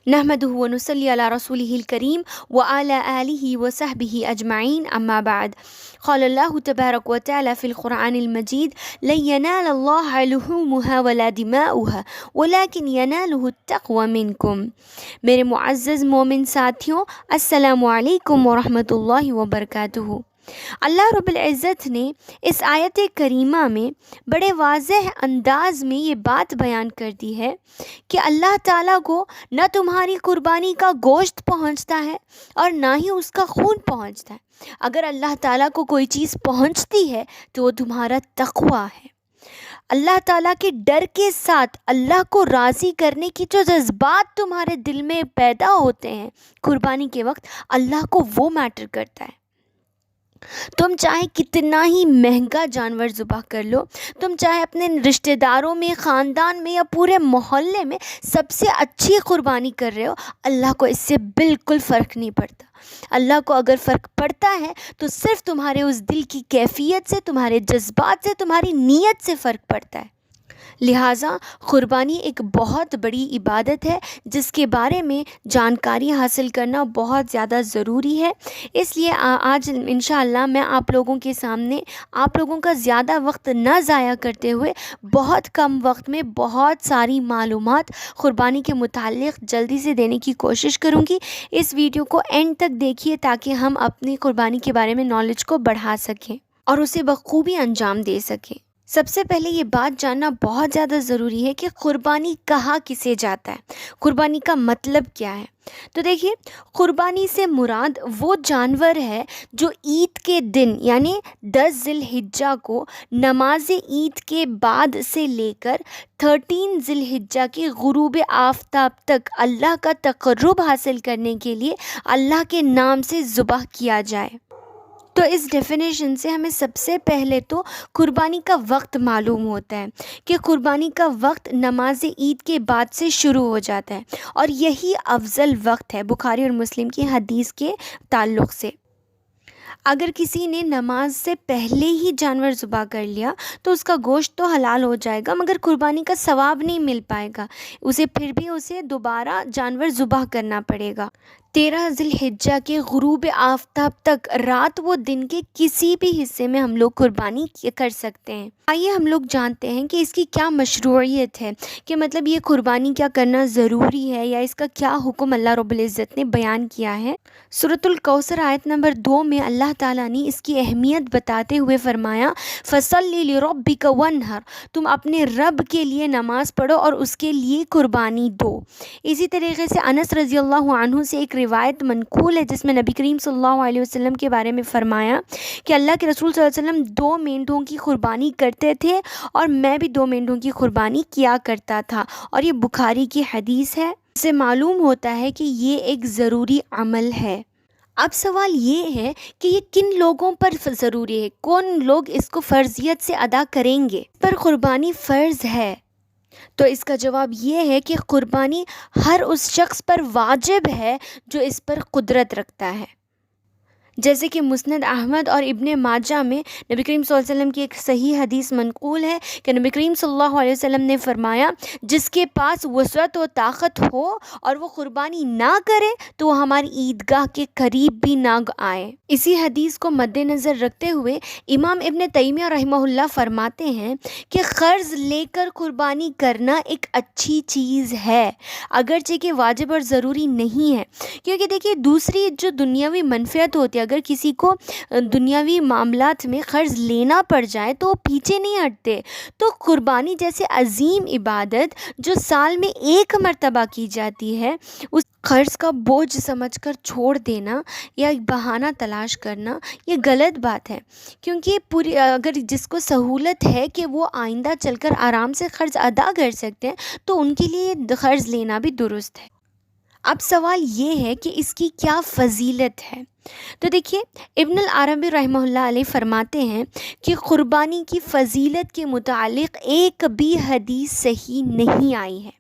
نحمده ونصلي على رسوله الكريم وعلى آله وصحبه أجمعين أما بعد. قال الله تبارك وتعالى في القرآن المجيد: لن ينال الله لحومها ولا دماؤها ولكن يناله التقوى منكم. میرے معزز مومن ساتھیوں، السلام علیکم ورحمۃ اللہ وبرکاتہ۔ اللہ رب العزت نے اس آیت کریمہ میں بڑے واضح انداز میں یہ بات بیان کر دی ہے کہ اللہ تعالیٰ کو نہ تمہاری قربانی کا گوشت پہنچتا ہے اور نہ ہی اس کا خون پہنچتا ہے۔ اگر اللہ تعالیٰ کو کوئی چیز پہنچتی ہے تو وہ تمہارا تقویٰ ہے۔ اللہ تعالیٰ کے ڈر کے ساتھ اللہ کو راضی کرنے کی جو جذبات تمہارے دل میں پیدا ہوتے ہیں قربانی کے وقت، اللہ کو وہ میٹر کرتا ہے۔ تم چاہے کتنا ہی مہنگا جانور ذبح کر لو، تم چاہے اپنے رشتہ داروں میں، خاندان میں یا پورے محلے میں سب سے اچھی قربانی کر رہے ہو، اللہ کو اس سے بالکل فرق نہیں پڑتا۔ اللہ کو اگر فرق پڑتا ہے تو صرف تمہارے اس دل کی کیفیت سے، تمہارے جذبات سے، تمہاری نیت سے فرق پڑتا ہے۔ لہٰذا قربانی ایک بہت بڑی عبادت ہے جس کے بارے میں جانکاری حاصل کرنا بہت زیادہ ضروری ہے۔ اس لیے آج انشاءاللہ میں آپ لوگوں کے سامنے آپ لوگوں کا زیادہ وقت نہ ضائع کرتے ہوئے بہت کم وقت میں بہت ساری معلومات قربانی کے متعلق جلدی سے دینے کی کوشش کروں گی۔ اس ویڈیو کو اینڈ تک دیکھیے تاکہ ہم اپنی قربانی کے بارے میں نالج کو بڑھا سکیں اور اسے بخوبی انجام دے سکیں۔ سب سے پہلے یہ بات جاننا بہت زیادہ ضروری ہے کہ قربانی کہا کسے جاتا ہے، قربانی کا مطلب کیا ہے۔ تو دیکھیے، قربانی سے مراد وہ جانور ہے جو عید کے دن یعنی 10 ذی الحجہ کو نماز عید کے بعد سے لے کر 13 ذی الحجہ کے غروب آفتاب تک اللہ کا تقرب حاصل کرنے کے لیے اللہ کے نام سے ذبح کیا جائے۔ تو اس ڈیفینیشن سے ہمیں سب سے پہلے تو قربانی کا وقت معلوم ہوتا ہے کہ قربانی کا وقت نماز عید کے بعد سے شروع ہو جاتا ہے، اور یہی افضل وقت ہے بخاری اور مسلم کی حدیث کے تعلق سے۔ اگر کسی نے نماز سے پہلے ہی جانور ذبح کر لیا تو اس کا گوشت تو حلال ہو جائے گا، مگر قربانی کا ثواب نہیں مل پائے گا، اسے دوبارہ جانور ذبح کرنا پڑے گا۔ 13 ذی الحجہ کے غروب آفتاب تک رات و دن کے کسی بھی حصے میں ہم لوگ قربانی کر سکتے ہیں۔ آئیے ہم لوگ جانتے ہیں کہ اس کی کیا مشروعیت ہے، کہ مطلب یہ قربانی کیا کرنا ضروری ہے یا اس کا کیا حکم اللہ رب العزت نے بیان کیا ہے۔ سورۃ الکوثر آیت نمبر 2 میں اللہ تعالیٰ نے اس کی اہمیت بتاتے ہوئے فرمایا: فَصَلِّ لِرَبِّكَ وَانْحَرْ، تم اپنے رب کے لیے نماز پڑھو اور اس کے لیے قربانی دو۔ اسی طریقے سے انس رضی اللہ عنہ سے ایک روایت منقول ہے جس میں نبی کریم صلی اللہ علیہ وسلم کے بارے میں فرمایا کہ اللہ کے رسول صلی اللہ علیہ وسلم 2 مینڈھوں کی قربانی کرتے تھے اور میں بھی 2 مینڈھوں کی قربانی کیا کرتا تھا، اور یہ بخاری کی حدیث ہے۔ اس سے معلوم ہوتا ہے کہ یہ ایک ضروری عمل ہے۔ اب سوال یہ ہے کہ یہ کن لوگوں پر ضروری ہے، کون لوگ اس کو فرضیت سے ادا کریں گے، پر قربانی فرض ہے؟ تو اس کا جواب یہ ہے کہ قربانی ہر اس شخص پر واجب ہے جو اس پر قدرت رکھتا ہے۔ جیسے کہ مسند احمد اور ابن ماجہ میں نبی کریم صلی اللہ علیہ وسلم کی ایک صحیح حدیث منقول ہے کہ نبی کریم صلی اللہ علیہ وسلم نے فرمایا: جس کے پاس وسعت و طاقت ہو اور وہ قربانی نہ کرے تو وہ ہماری عیدگاہ کے قریب بھی نہ آئے۔ اسی حدیث کو مد نظر رکھتے ہوئے امام ابن تیمیہ رحمہ اللہ فرماتے ہیں کہ قرض لے کر قربانی کرنا ایک اچھی چیز ہے، اگرچہ کہ واجب اور ضروری نہیں ہے، کیونکہ دیکھیے دوسری جو دنیاوی منفعت ہوتی ہے، اگر کسی کو دنیاوی معاملات میں قرض لینا پڑ جائے تو وہ پیچھے نہیں ہٹتے۔ تو قربانی جیسے عظیم عبادت جو سال میں ایک مرتبہ کی جاتی ہے، اس قرض کا بوجھ سمجھ کر چھوڑ دینا یا بہانہ تلاش کرنا یہ غلط بات ہے، کیونکہ اگر جس کو سہولت ہے کہ وہ آئندہ چل کر آرام سے قرض ادا کر سکتے ہیں تو ان کے لیے قرض لینا بھی درست ہے۔ اب سوال یہ ہے کہ اس کی کیا فضیلت ہے؟ تو دیکھیے، ابن العربی رحمہ اللہ علیہ فرماتے ہیں کہ قربانی کی فضیلت کے متعلق ایک بھی حدیث صحیح نہیں آئی ہے۔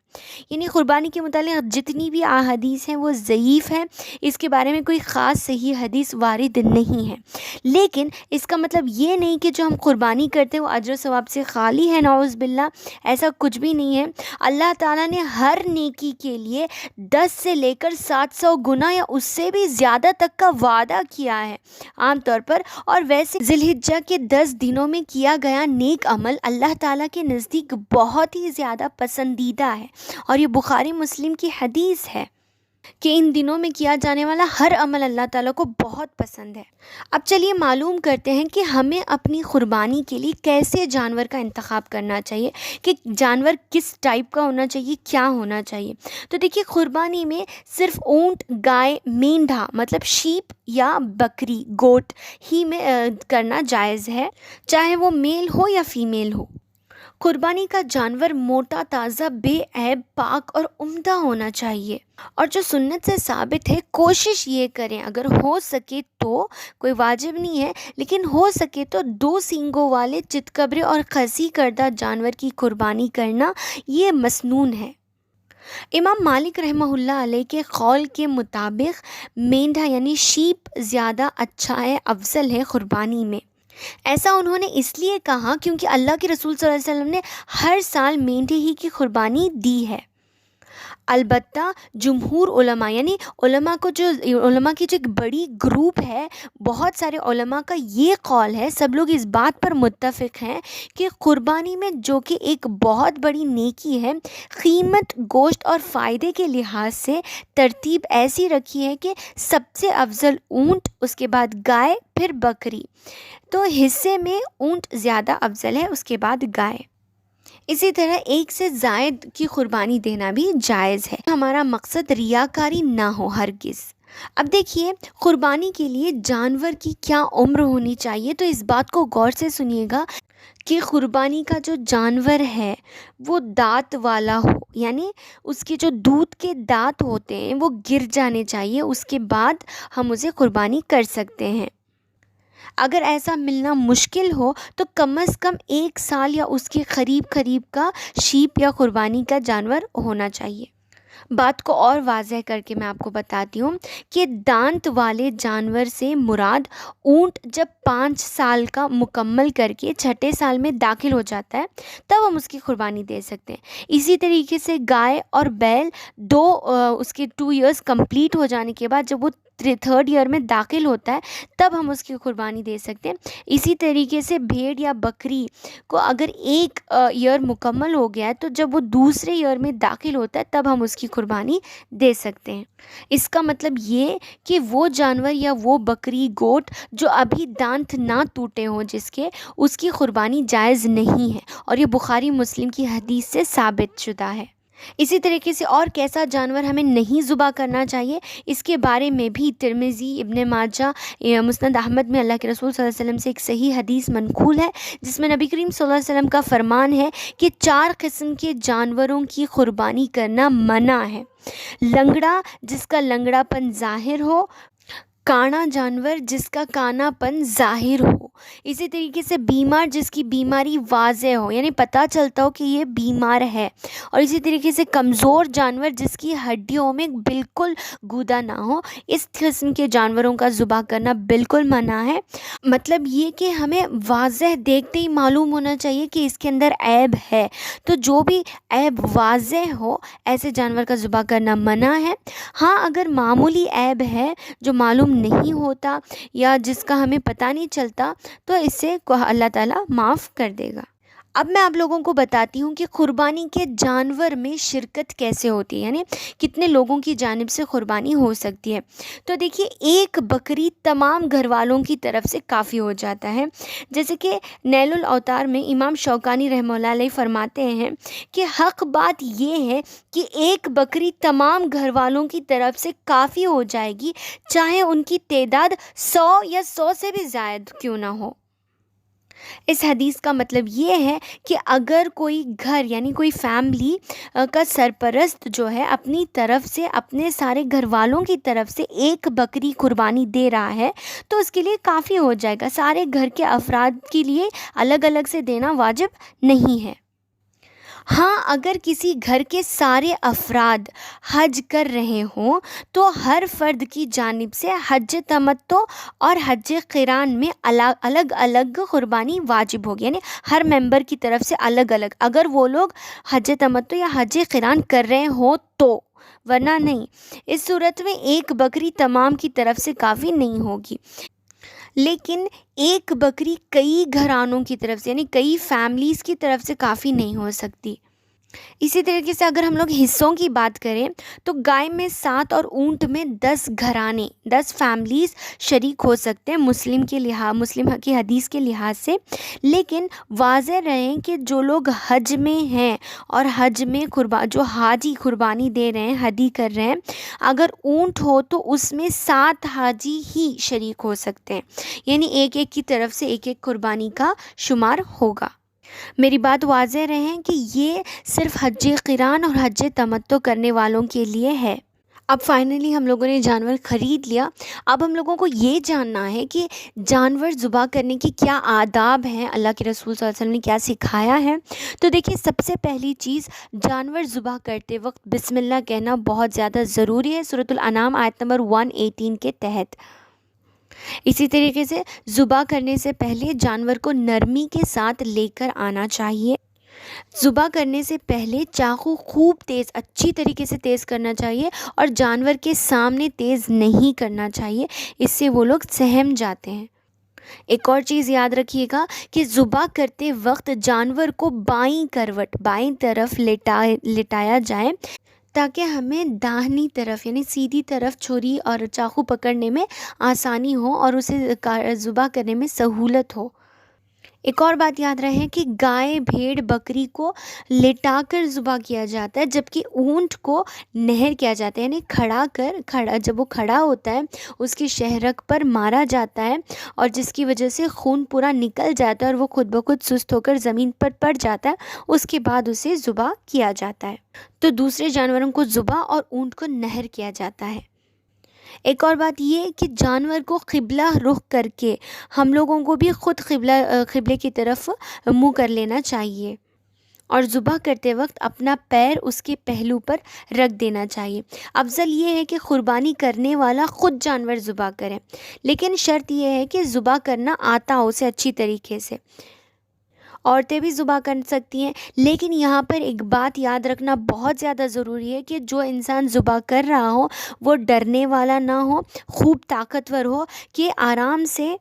یعنی قربانی کے متعلق جتنی بھی احادیث ہیں وہ ضعیف ہیں، اس کے بارے میں کوئی خاص صحیح حدیث وارد نہیں ہے. لیکن اس کا مطلب یہ نہیں کہ جو ہم قربانی کرتے ہیں وہ اجر و ثواب سے خالی ہے، نعوذ باللہ، ایسا کچھ بھی نہیں ہے. اللہ تعالیٰ نے ہر نیکی کے لیے 10 سے لے کر 700 گنا یا اس سے بھی زیادہ تک کا وعدہ کیا ہے عام طور پر. اور ویسے ذی الحجہ کے 10 دنوں میں کیا گیا نیک عمل اللہ تعالیٰ کے نزدیک بہت ہی زیادہ پسندیدہ ہے، اور یہ بخاری مسلم کی حدیث ہے کہ ان دنوں میں کیا جانے والا ہر عمل اللہ تعالیٰ کو بہت پسند ہے. اب چلیے معلوم کرتے ہیں کہ ہمیں اپنی قربانی کے لیے کیسے جانور کا انتخاب کرنا چاہیے، کہ جانور کس ٹائپ کا ہونا چاہیے، کیا ہونا چاہیے. تو دیکھیے، قربانی میں صرف اونٹ، گائے، مینڈھا مطلب شیپ یا بکری، گوٹ ہی میں کرنا جائز ہے، چاہے وہ میل ہو یا فیمیل ہو. قربانی کا جانور موٹا، تازہ، بے عیب، پاک اور عمدہ ہونا چاہیے. اور جو سنت سے ثابت ہے، کوشش یہ کریں اگر ہو سکے تو، کوئی واجب نہیں ہے لیکن ہو سکے تو 2 سینگوں والے چتکبرے اور خصی کردہ جانور کی قربانی کرنا یہ مسنون ہے. امام مالک رحمہ اللہ علیہ کے قول کے مطابق مینڈھا یعنی شیپ زیادہ اچھا ہے، افضل ہے قربانی میں. ایسا انہوں نے اس لیے کہا کیونکہ اللہ کے رسول صلی اللہ علیہ وسلم نے ہر سال مینڈھے ہی کی قربانی دی ہے. البتہ جمہور علماء یعنی علماء کی جو ایک بڑی گروپ ہے، بہت سارے علماء کا یہ قول ہے، سب لوگ اس بات پر متفق ہیں کہ قربانی میں جو کہ ایک بہت بڑی نیکی ہے، قیمت، گوشت اور فائدے کے لحاظ سے ترتیب ایسی رکھی ہے کہ سب سے افضل اونٹ، اس کے بعد گائے، پھر بکری. تو حصے میں اونٹ زیادہ افضل ہے، اس کے بعد گائے. اسی طرح ایک سے زائد کی قربانی دینا بھی جائز ہے. ہمارا مقصد ریاکاری نہ ہو ہرگز. اب دیکھیے، قربانی کے لیے جانور کی کیا عمر ہونی چاہیے، تو اس بات کو غور سے سنیے گا کہ قربانی کا جو جانور ہے وہ دانت والا ہو، یعنی اس کے جو دودھ کے دانت ہوتے ہیں وہ گر جانے چاہیے، اس کے بعد ہم اسے قربانی کر سکتے ہیں. اگر ایسا ملنا مشکل ہو تو کم از کم 1 سال یا اس کے قریب کا شیپ یا قربانی کا جانور ہونا چاہیے. بات کو اور واضح کر کے میں آپ کو بتاتی ہوں کہ دانت والے جانور سے مراد اونٹ جب 5 سال کا مکمل کر کے 6 سال میں داخل ہو جاتا ہے تب ہم اس کی قربانی دے سکتے ہیں. اسی طریقے سے گائے اور بیل اس کے 2 ایئرس کمپلیٹ ہو جانے کے بعد جب وہ 3rd ایئر میں داخل ہوتا ہے تب ہم اس کی قربانی دے سکتے ہیں. اسی طریقے سے بھیڑ یا بکری کو اگر 1 ایئر مکمل ہو گیا ہے تو جب وہ 2 ایئر میں داخل ہوتا ہے تب ہم اس کی قربانی دے سکتے ہیں. اس کا مطلب یہ کہ وہ جانور یا وہ بکری، گوٹ جو ابھی دانت نہ ٹوٹے ہوں اس کی قربانی جائز نہیں ہے، اور یہ بخاری مسلم کی حدیث سے ثابت شدہ ہے. اسی طریقے سے اور کیسا جانور ہمیں نہیں ذبح کرنا چاہیے، اس کے بارے میں بھی ترمذی، ابن ماجہ، مسند احمد میں اللہ کے رسول صلی اللہ علیہ وسلم سے ایک صحیح حدیث منقول ہے جس میں نبی کریم صلی اللہ علیہ وسلم کا فرمان ہے کہ 4 قسم کے جانوروں کی قربانی کرنا منع ہے. لنگڑا جس کا لنگڑا پن ظاہر ہو، کانا جانور جس کا کانا پن ظاہر ہو، اسی طریقے سے بیمار جس کی بیماری واضح ہو یعنی پتہ چلتا ہو کہ یہ بیمار ہے، اور اسی طریقے سے کمزور جانور جس کی ہڈیوں میں بالکل گودا نہ ہو. اس قسم کے جانوروں کا ذبح کرنا بالکل منع ہے. مطلب یہ کہ ہمیں واضح دیکھتے ہی معلوم ہونا چاہیے کہ اس کے اندر عیب ہے، تو جو بھی عیب واضح ہو ایسے جانور کا ذبح کرنا منع ہے. ہاں اگر معمولی عیب ہے جو معلوم نہیں ہوتا یا جس کا ہمیں پتہ نہیں چلتا تو اس سے اللہ تعالیٰ معاف کر دے گا. اب میں آپ لوگوں کو بتاتی ہوں کہ قربانی کے جانور میں شرکت کیسے ہوتی ہے، یعنی کتنے لوگوں کی جانب سے قربانی ہو سکتی ہے. تو دیکھیے، 1 بکری تمام گھر والوں کی طرف سے کافی ہو جاتا ہے. جیسے کہ نیل الاوتار میں امام شوکانی رحمہ اللہ علیہ فرماتے ہیں کہ حق بات یہ ہے کہ 1 بکری تمام گھر والوں کی طرف سے کافی ہو جائے گی، چاہے ان کی تعداد 100 یا 100 سے بھی زائد کیوں نہ ہو. اس حدیث کا مطلب یہ ہے کہ اگر کوئی گھر یعنی کوئی فیملی کا سرپرست جو ہے اپنی طرف سے اپنے سارے گھر والوں کی طرف سے 1 بکری قربانی دے رہا ہے تو اس کے لیے کافی ہو جائے گا. سارے گھر کے افراد کے لیے الگ الگ سے دینا واجب نہیں ہے. ہاں اگر کسی گھر کے سارے افراد حج کر رہے ہوں تو ہر فرد کی جانب سے حج تمتع اور حج قران میں الگ الگ قربانی واجب ہوگی، یعنی ہر ممبر کی طرف سے الگ الگ، اگر وہ لوگ حج تمتع یا حج قران کر رہے ہوں تو، ورنہ نہیں۔ اس صورت میں ایک بکری تمام کی طرف سے کافی نہیں ہوگی، لیکن ایک بکری کئی گھرانوں کی طرف سے، یعنی کئی فیملیز کی طرف سے کافی نہیں ہو سکتی۔ اسی طریقے سے اگر ہم لوگ حصوں کی بات کریں تو گائے میں 7 اور اونٹ میں 10 گھرانے، 10 فیملیز شریک ہو سکتے ہیں مسلم کی حدیث کے لحاظ سے، لیکن واضح رہیں کہ جو لوگ حج میں ہیں اور حج میں جو حاجی قربانی دے رہے ہیں، ہدی کر رہے ہیں، اگر اونٹ ہو تو اس میں 7 حاجی ہی شریک ہو سکتے ہیں، یعنی ایک ایک کی طرف سے ایک ایک قربانی کا شمار ہوگا۔ میری بات واضح رہے کہ یہ صرف حج قران اور حج تمتع کرنے والوں کے لیے ہے۔ اب فائنلی ہم لوگوں نے جانور خرید لیا، اب ہم لوگوں کو یہ جاننا ہے کہ جانور ذبح کرنے کی کیا آداب ہیں، اللہ کے رسول صلی اللہ علیہ وسلم نے کیا سکھایا ہے۔ تو دیکھیے، سب سے پہلی چیز، جانور ذبح کرتے وقت بسم اللہ کہنا بہت زیادہ ضروری ہے، سورۃ الانعام آیت نمبر 118 کے تحت۔ اسی طریقے سے ذبح کرنے سے پہلے جانور کو نرمی کے ساتھ لے کر آنا چاہیے۔ ذبح کرنے سے پہلے چاقو خوب تیز، اچھی طریقے سے تیز کرنا چاہیے اور جانور کے سامنے تیز نہیں کرنا چاہیے، اس سے وہ لوگ سہم جاتے ہیں۔ ایک اور چیز یاد رکھیے گا کہ ذبح کرتے وقت جانور کو بائیں کروٹ، بائیں طرف لٹایا جائے تاکہ ہمیں داہنی طرف یعنی سیدھی طرف چھری اور چاقو پکڑنے میں آسانی ہو اور اسے ذبح کرنے میں سہولت ہو۔ ایک اور بات یاد رہے کہ گائے، بھیڑ، بکری کو لٹا کر ذبح کیا جاتا ہے، جبکہ اونٹ کو نہر کیا جاتا ہے، یعنی جب وہ کھڑا ہوتا ہے اس کی شہرک پر مارا جاتا ہے، اور جس کی وجہ سے خون پورا نکل جاتا ہے اور وہ خود بخود سست ہو کر زمین پر پڑ جاتا ہے، اس کے بعد اسے ذبح کیا جاتا ہے۔ تو دوسرے جانوروں کو ذبح اور اونٹ کو نہر کیا جاتا ہے۔ ایک اور بات یہ کہ جانور کو قبلہ رخ کر کے ہم لوگوں کو بھی خود قبلے کی طرف منہ کر لینا چاہیے، اور ذبح کرتے وقت اپنا پیر اس کے پہلو پر رکھ دینا چاہیے۔ افضل یہ ہے کہ قربانی کرنے والا خود جانور ذبح کرے، لیکن شرط یہ ہے کہ ذبح کرنا آتا ہو اسے اچھی طریقے سے۔ عورتیں بھی ذبح کر سکتی ہیں، لیکن یہاں پر ایک بات یاد رکھنا بہت زیادہ ضروری ہے کہ جو انسان ذبح کر رہا ہو وہ ڈرنے والا نہ ہو، خوب طاقتور ہو کہ آرام سے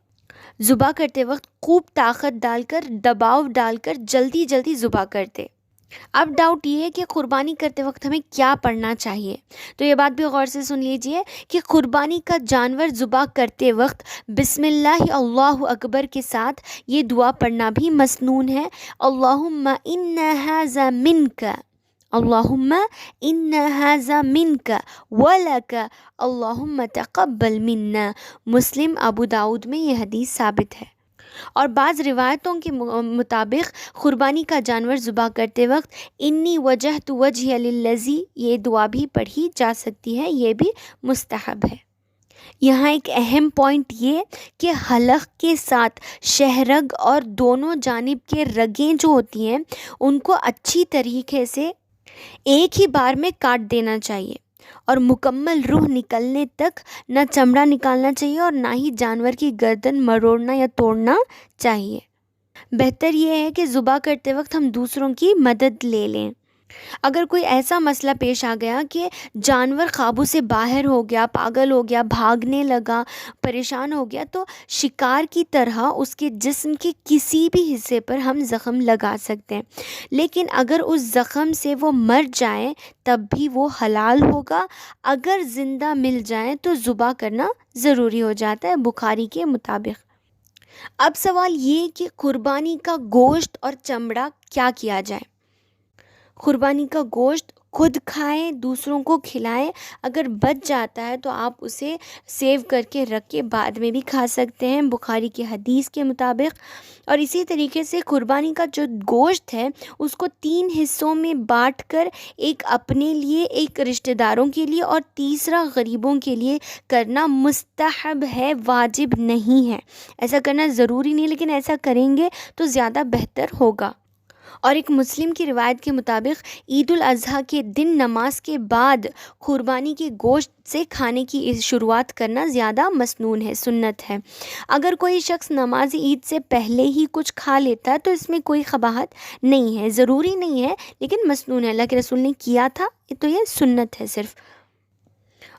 ذبح کرتے وقت خوب طاقت ڈال کر، دباؤ ڈال کر جلدی جلدی ذبح کرتے۔ اب ڈاؤٹ یہ ہے کہ قربانی کرتے وقت ہمیں کیا پڑھنا چاہیے، تو یہ بات بھی غور سے سن لیجئے کہ قربانی کا جانور ذبح کرتے وقت بسم اللہ اللہ اکبر کے ساتھ یہ دعا پڑھنا بھی مسنون ہے۔ اللہم ان ھذا منک، اللہم ان ھذا منک ولک اللہم تقبل منا۔ مسلم، ابو داؤد میں یہ حدیث ثابت ہے۔ اور بعض روایتوں کے مطابق قربانی کا جانور ذبح کرتے وقت انی وجہت وجہی للذی، یہ دعا بھی پڑھی جا سکتی ہے، یہ بھی مستحب ہے۔ یہاں ایک اہم پوائنٹ یہ کہ حلق کے ساتھ شہرگ اور دونوں جانب کے رگیں جو ہوتی ہیں ان کو اچھی طریقے سے ایک ہی بار میں کاٹ دینا چاہیے، اور مکمل روح نکلنے تک نہ چمڑا نکالنا چاہیے اور نہ ہی جانور کی گردن مروڑنا یا توڑنا چاہیے۔ بہتر یہ ہے کہ ذبح کرتے وقت ہم دوسروں کی مدد لے لیں۔ اگر کوئی ایسا مسئلہ پیش آ گیا کہ جانور قابو سے باہر ہو گیا، پاگل ہو گیا، بھاگنے لگا، پریشان ہو گیا، تو شکار کی طرح اس کے جسم کے کسی بھی حصے پر ہم زخم لگا سکتے ہیں، لیکن اگر اس زخم سے وہ مر جائے تب بھی وہ حلال ہوگا۔ اگر زندہ مل جائیں تو ذبح کرنا ضروری ہو جاتا ہے، بخاری کے مطابق۔ اب سوال یہ کہ قربانی کا گوشت اور چمڑا کیا کیا جائے؟ قربانی کا گوشت خود کھائیں، دوسروں کو کھلائیں، اگر بچ جاتا ہے تو آپ اسے سیو کر کے رکھ کے بعد میں بھی کھا سکتے ہیں، بخاری کی حدیث کے مطابق۔ اور اسی طریقے سے قربانی کا جو گوشت ہے اس کو 3 حصوں میں بانٹ کر، ایک اپنے لیے، ایک رشتہ داروں کے لیے اور تیسرا غریبوں کے لیے کرنا مستحب ہے، واجب نہیں ہے۔ ایسا کرنا ضروری نہیں، لیکن ایسا کریں گے تو زیادہ بہتر ہوگا۔ اور ایک مسلم کی روایت کے مطابق عید الاضحیٰ کے دن نماز کے بعد قربانی کے گوشت سے کھانے کی شروعات کرنا زیادہ مسنون ہے، سنت ہے۔ اگر کوئی شخص نماز عید سے پہلے ہی کچھ کھا لیتا ہے تو اس میں کوئی قباحت نہیں ہے، ضروری نہیں ہے، لیکن مسنون ہے، اللہ کے رسول نے کیا تھا تو یہ سنت ہے صرف۔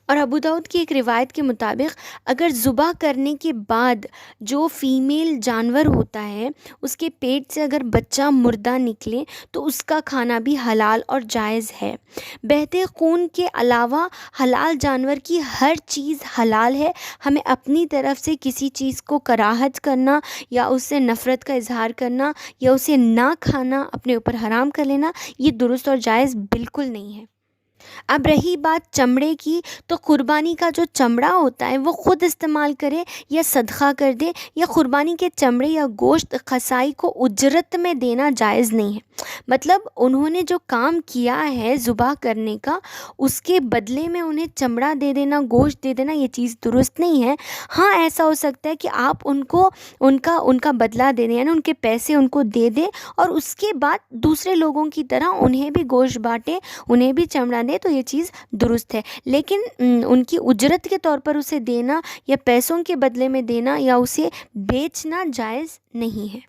اور ابو داؤد کی ایک روایت کے مطابق اگر ذبح کرنے کے بعد جو فیمیل جانور ہوتا ہے اس کے پیٹ سے اگر بچہ مردہ نکلے تو اس کا کھانا بھی حلال اور جائز ہے۔ بہتے خون کے علاوہ حلال جانور کی ہر چیز حلال ہے۔ ہمیں اپنی طرف سے کسی چیز کو کراہت کرنا یا اس سے نفرت کا اظہار کرنا یا اسے نہ کھانا، اپنے اوپر حرام کر لینا، یہ درست اور جائز بالکل نہیں ہے۔ اب رہی بات چمڑے کی، تو قربانی کا جو چمڑا ہوتا ہے وہ خود استعمال کرے یا صدقہ کر دے، یا قربانی کے چمڑے یا گوشت قصائی کو اجرت میں دینا جائز نہیں ہے۔ مطلب انہوں نے جو کام کیا ہے ذبح کرنے کا، اس کے بدلے میں انہیں چمڑا دے دینا، گوشت دے دینا، یہ چیز درست نہیں ہے۔ ہاں ایسا ہو سکتا ہے کہ آپ ان کو ان کا بدلہ دے دیں، یعنی ان کے پیسے ان کو دے دیں، اور اس کے بعد دوسرے لوگوں کی طرح انہیں بھی گوشت بانٹے، انہیں بھی چمڑا دے، تو یہ چیز درست ہے۔ لیکن ان کی اجرت کے طور پر اسے دینا یا پیسوں کے بدلے میں دینا یا اسے بیچنا جائز نہیں ہے۔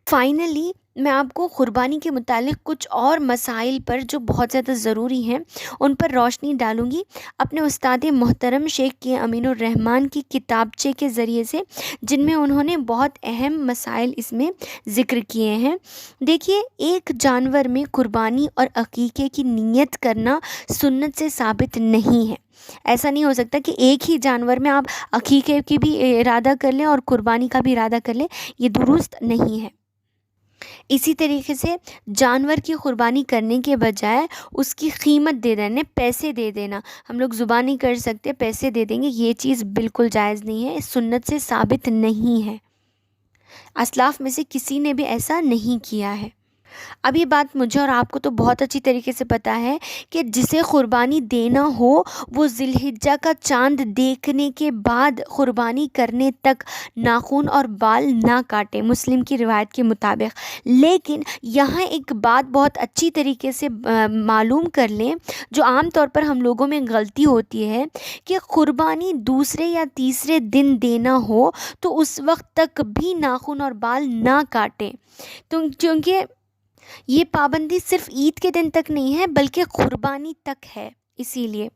فائنلی میں آپ کو قربانی کے متعلق کچھ اور مسائل پر جو بہت زیادہ ضروری ہیں ان پر روشنی ڈالوں گی اپنے استاد محترم شیخ کے امین الرحمن کی کتابچے کے ذریعے سے، جن میں انہوں نے بہت اہم مسائل اس میں ذکر کیے ہیں۔ دیکھیے، ایک جانور میں قربانی اور عقیقے کی نیت کرنا سنت سے ثابت نہیں ہے۔ ایسا نہیں ہو سکتا کہ ایک ہی جانور میں آپ عقیقے کی بھی ارادہ کر لیں اور قربانی کا بھی ارادہ کر لیں، یہ درست نہیں ہے۔ اسی طریقے سے جانور کی قربانی کرنے کے بجائے اس کی قیمت دے دینا، پیسے دے دینا، ہم لوگ زبان نہیں کر سکتے، پیسے دے دیں گے، یہ چیز بالکل جائز نہیں ہے، سنت سے ثابت نہیں ہے۔ اسلاف میں سے کسی نے بھی ایسا نہیں کیا ہے۔ اب یہ بات مجھے اور آپ کو تو بہت اچھی طریقے سے پتہ ہے کہ جسے قربانی دینا ہو وہ ذی الحجہ کا چاند دیکھنے کے بعد قربانی کرنے تک ناخن اور بال نہ کاٹے، مسلم کی روایت کے مطابق۔ لیکن یہاں ایک بات بہت اچھی طریقے سے معلوم کر لیں، جو عام طور پر ہم لوگوں میں غلطی ہوتی ہے کہ قربانی دوسرے یا تیسرے دن دینا ہو تو اس وقت تک بھی ناخن اور بال نہ کاٹیں، کیونکہ یہ پابندی صرف عید کے دن تک نہیں ہے بلکہ قربانی تک ہے۔ اسی لیے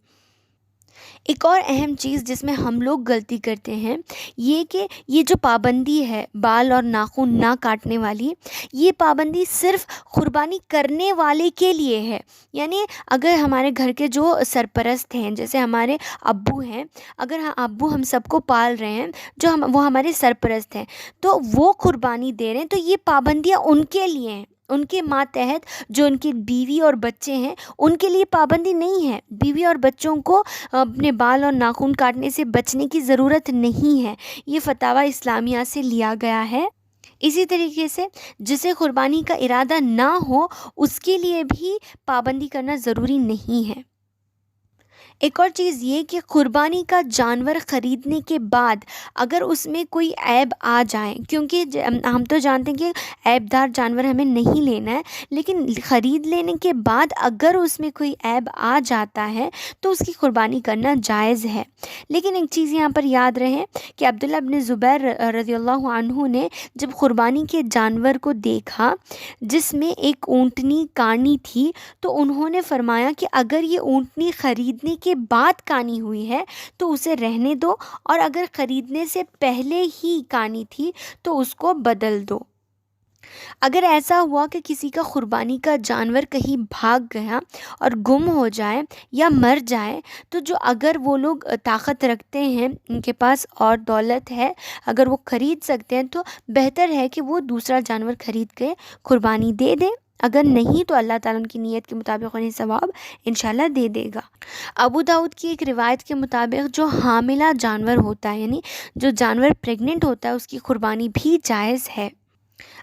ایک اور اہم چیز جس میں ہم لوگ غلطی کرتے ہیں یہ کہ یہ جو پابندی ہے بال اور ناخن نہ کاٹنے والی، یہ پابندی صرف قربانی کرنے والے کے لیے ہے۔ یعنی اگر ہمارے گھر کے جو سرپرست ہیں، جیسے ہمارے ابو ہیں، اگر ابو ہم سب کو پال رہے ہیں، وہ ہمارے سرپرست ہیں، تو وہ قربانی دے رہے ہیں، تو یہ پابندیاں ان کے لیے ہیں، ان کے ماتحت جو ان کی بیوی اور بچے ہیں ان کے لیے پابندی نہیں ہے۔ بیوی اور بچوں کو اپنے بال اور ناخن کاٹنے سے بچنے کی ضرورت نہیں ہے، یہ فتاوی اسلامیہ سے لیا گیا ہے۔ اسی طریقے سے جسے قربانی کا ارادہ نہ ہو اس کے لیے بھی پابندی کرنا ضروری نہیں ہے۔ ایک اور چیز یہ کہ قربانی کا جانور خریدنے کے بعد اگر اس میں کوئی عیب آ جائے، کیونکہ ہم تو جانتے ہیں کہ عیب دار جانور ہمیں نہیں لینا ہے، لیکن خرید لینے کے بعد اگر اس میں کوئی عیب آ جاتا ہے تو اس کی قربانی کرنا جائز ہے۔ لیکن ایک چیز یہاں پر یاد رہے کہ عبداللہ بن زبیر رضی اللہ عنہ نے جب قربانی کے جانور کو دیکھا جس میں ایک اونٹنی کانی تھی، تو انہوں نے فرمایا کہ اگر یہ اونٹنی خریدنے کے بعد کانی ہوئی ہے تو اسے رہنے دو، اور اگر خریدنے سے پہلے ہی کانی تھی تو اس کو بدل دو۔ اگر ایسا ہوا کہ کسی کا قربانی کا جانور کہیں بھاگ گیا اور گم ہو جائے یا مر جائے، تو اگر وہ لوگ طاقت رکھتے ہیں، ان کے پاس اور دولت ہے، اگر وہ خرید سکتے ہیں، تو بہتر ہے کہ وہ دوسرا جانور خرید کے قربانی دے دیں۔ اگر نہیں تو اللہ تعالیٰ ان کی نیت کے مطابق انہیں ثواب انشاءاللہ دے دے گا۔ ابو داؤد کی ایک روایت کے مطابق جو حاملہ جانور ہوتا ہے، یعنی جو جانور پریگننٹ ہوتا ہے، اس کی قربانی بھی جائز ہے۔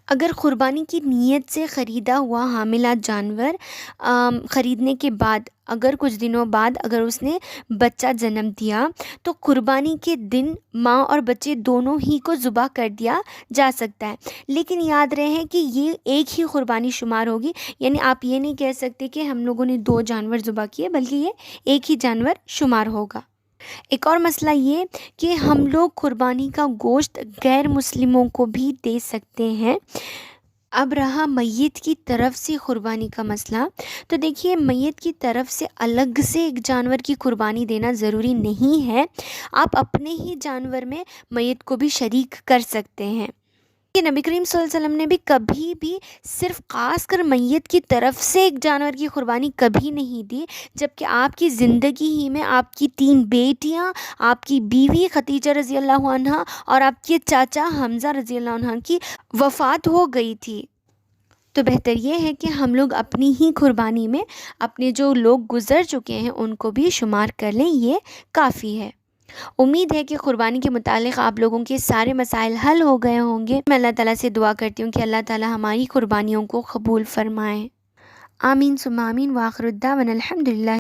اگر قربانی کی نیت سے خریدا ہوا حاملہ جانور خریدنے کے بعد اگر کچھ دنوں بعد اگر اس نے بچہ جنم دیا تو قربانی کے دن ماں اور بچے دونوں ہی کو ذبح کر دیا جا سکتا ہے، لیکن یاد رہے کہ یہ ایک ہی قربانی شمار ہوگی، یعنی آپ یہ نہیں کہہ سکتے کہ ہم لوگوں نے 2 جانور ذبح کیے، بلکہ یہ ایک ہی جانور شمار ہوگا۔ ایک اور مسئلہ یہ کہ ہم لوگ قربانی کا گوشت غیر مسلموں کو بھی دے سکتے ہیں۔ اب رہا میت کی طرف سے قربانی کا مسئلہ، تو دیکھیے میت کی طرف سے الگ سے ایک جانور کی قربانی دینا ضروری نہیں ہے، آپ اپنے ہی جانور میں میت کو بھی شریک کر سکتے ہیں۔ کہ نبی کریم صلی اللہ علیہ وسلم نے بھی کبھی بھی صرف خاص کر میت کی طرف سے ایک جانور کی قربانی کبھی نہیں دی، جبکہ آپ کی زندگی ہی میں آپ کی 3 بیٹیاں، آپ کی بیوی خدیجہ رضی اللہ عنہا اور آپ کے چاچا حمزہ رضی اللہ عنہ کی وفات ہو گئی تھی۔ تو بہتر یہ ہے کہ ہم لوگ اپنی ہی قربانی میں اپنے جو لوگ گزر چکے ہیں ان کو بھی شمار کر لیں، یہ کافی ہے۔ امید ہے کہ قربانی کے متعلق آپ لوگوں کے سارے مسائل حل ہو گئے ہوں گے۔ میں اللہ تعالیٰ سے دعا کرتی ہوں کہ اللہ تعالیٰ ہماری قربانیوں کو قبول فرمائے۔ آمین ثم آمین، وآخر الدعوانا الحمدللہ۔